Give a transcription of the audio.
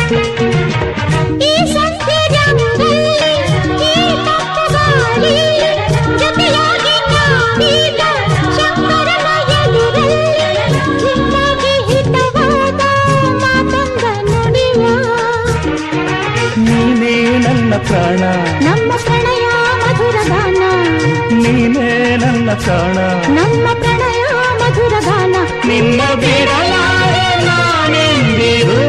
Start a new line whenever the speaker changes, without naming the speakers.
ಈ ಸಂತೆ ರಂಗಲ್ಲಿ ಈ ತಪ್ಪಗಾಳಿ ಜೊತೆಯಾಗಿ ನಾವೀಗ ಶಂಕರನ ಎದುರಲ್ಲಿ ನಿಮಗೆ ಹಿತವಾದ ಮಾತಂಗ ನುಡಿವ
ನೀನೇ ನನ್ನ ಪ್ರಾಣ
ನಮ್ಮ ಪ್ರಣಯ ಮಧುರ ಗಾನ
ನೀನೇ ನನ್ನ ಪ್ರಾಣ
ನಮ್ಮ ಪ್ರಣಯ ಮಧುರ ಗಾನ
ನಿನ್ನ ಬಿಡಲಾರೆ ನಾನೆಂದಿರು